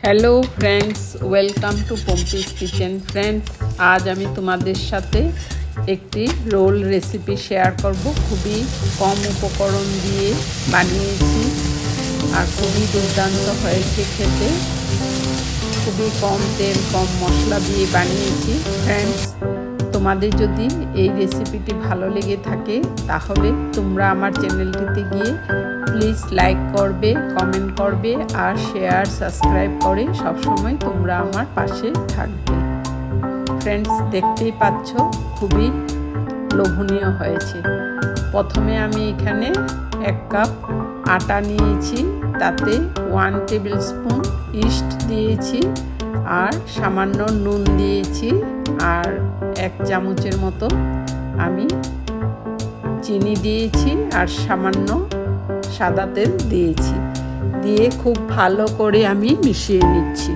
Hello friends, welcome to Pompi's kitchen. Friends, আজ আমি তোমাদের সাথে একটি রোল রেসিপি শেয়ার করব। খুবই কম উপকরণ দিয়ে বানিয়েছি আর খুবই দুর্দান্ত হয়েছে খেতে। খুবই কম তেল কম মশলা দিয়ে বানিয়েছি। ফ্রেন্ডস, তোমাদের যদি এই রেসিপিটি ভালো লেগে থাকে তাহলে তোমরা আমার চ্যানেলটিতে গিয়ে প্লিজ লাইক করবে, কমেন্ট করবে আর শেয়ার সাবস্ক্রাইব করে সবসময় তোমরা আমার পাশে থাকবে। ফ্রেন্ডস, দেখতেই পাচ্ছ খুবই লোভনীয় হয়েছে। প্রথমে আমি এখানে 1 কাপ আটা নিয়েছি, তাতে 1 টেবিল স্পুন ইস্ট দিয়েছি আর সামান্য নুন দিয়েছি আর 1 চামচের মতো আমি চিনি দিয়েছি আর সামান্য সাদা তেল দিয়েছি। দিয়ে খুব ভালো করে আমি মিশিয়ে নিচ্ছি।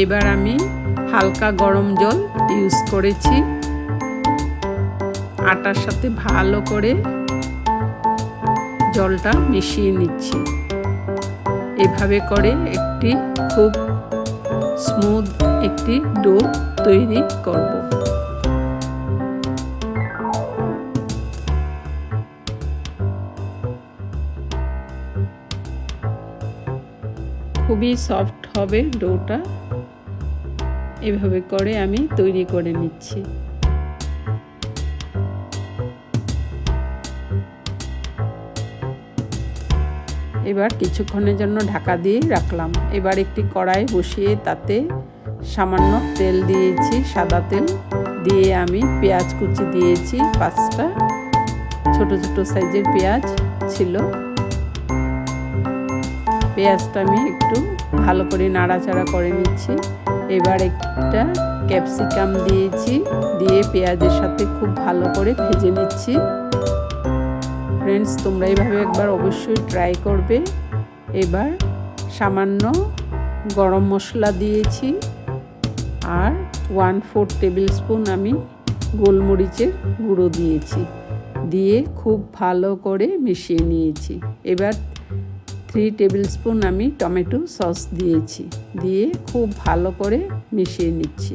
এবার আমি হালকা গরম জল ইউজ করেছি। আটার সাথে ভালো করে জলটা মিশিয়ে নিচ্ছি। এভাবে করে একটি খুব স্মুথ একটি ডো তৈরি করব। খুবই সফট হবে ডোটা। এভাবে করে আমি তৈরি করে নিচ্ছি। এবার কিছুক্ষণের জন্য ঢাকা দিয়ে রাখলাম। এবার একটি কড়াই বসিয়ে তাতে সামান্য তেল দিয়েছি, সাদা তেল দিয়ে আমি পেঁয়াজ কুচি দিয়েছি। 5টা ছোট ছোট সাইজের পেঁয়াজ ছিল। পেঁয়াজটা আমি একটু ভালো করে নাড়াচাড়া করে নিচ্ছি। এবার একটা ক্যাপসিকাম দিয়েছি, দিয়ে পেঁয়াজের সাথে খুব ভালো করে ভেজে নিচ্ছি। ফ্রেন্ডস, তোমরা এইভাবে একবার অবশ্যই ট্রাই করবে। এবার সামান্য গরম মশলা দিয়েছি আর 1/4 টেবিল স্পুন আমি গোলমরিচের গুঁড়ো দিয়েছি। দিয়ে খুব ভালো করে মিশিয়ে নিয়েছি। এবার 3 টেবিল স্পুন আমি টমেটো সস দিয়েছি। দিয়ে খুব ভালো করে মিশিয়ে নিচ্ছি।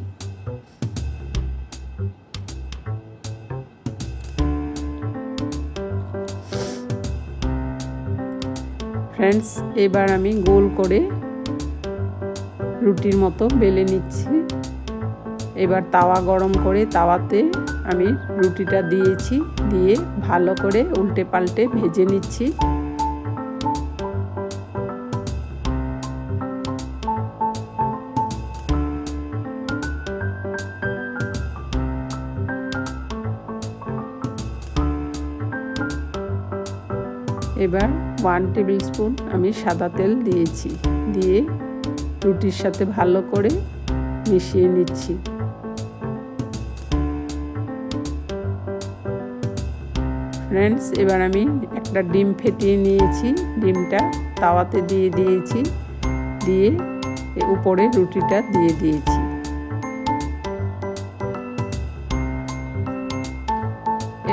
ফ্রেন্ডস, এবার আমি গোল করে রুটির মতো বেলে নিচ্ছি। এবার তাওয়া গরম করে তাওয়াতে আমি রুটিটা দিয়েছি। দিয়ে ভালো করে উল্টে পাল্টে ভেজে নিচ্ছি। এবার 1 টেবিল স্পুন আমি সাদা তেল দিয়েছি। দিয়ে রুটির সাথে ভালো করে মিশিয়ে নিচ্ছি। ফ্রেন্ডস, এবার আমি একটা ডিম ফেটিয়ে নিয়েছি। ডিমটা তাওয়াতে দিয়ে দিয়েছি। দিয়ে উপরে রুটিটা দিয়ে দিয়েছি।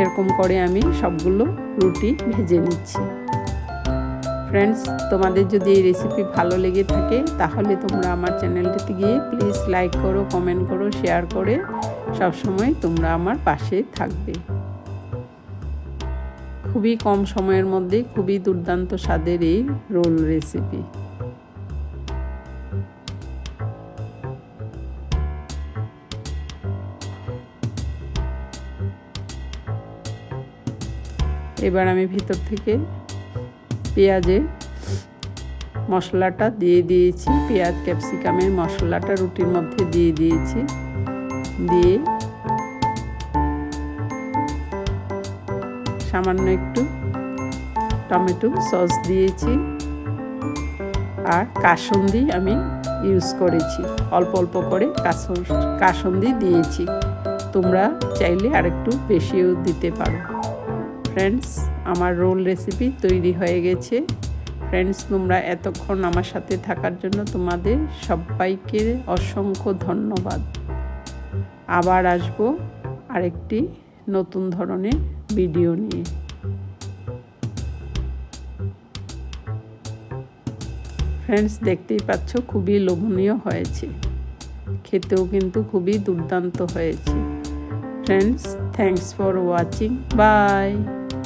এরকম করে আমি সবগুলো রুটি ভেজে নিচ্ছি। ফ্রেন্ডস, তোমাদের যদি এই রেসিপি ভালো লেগে থাকে তাহলে তোমরা আমার চ্যানেলটিতে গিয়ে প্লিজ লাইক করো, কমেন্ট করো, শেয়ার করে সবসময় তোমরা আমার পাশে থাকবে। খুবই কম সময়ের মধ্যে খুবই দুর্দান্ত স্বাদের এই রোল রেসিপি। এবার আমি ভিতর থেকে পেঁয়াজের মশলাটা দিয়ে দিয়েছি। পেঁয়াজ ক্যাপসিকামের মশলাটা রুটির মধ্যে দিয়ে দিয়েছি। দিয়ে সামান্য একটু টমেটো সস দিয়েছি আর কাসুন্দি আমি ইউজ করেছি। অল্প অল্প করে কাসুন্দি দিয়েছি। তোমরা চাইলে আরেকটু বেশিও দিতে পারো। ফ্রেন্ডস, আমার রোল রেসিপি তৈরি হয়ে গেছে। ফ্রেন্ডস, তোমরা এতক্ষণ আমার সাথে থাকার জন্য তোমাদের সবাইকে অসংখ্য ধন্যবাদ। আবার আসবো আরেকটি নতুন ধরনের ভিডিও নিয়ে। ফ্রেন্ডস, দেখতেই পাচ্ছ খুবই লোভনীয় হয়েছে, খেতেও কিন্তু খুবই দুর্দান্ত হয়েছে। Friends, thanks for watching, by.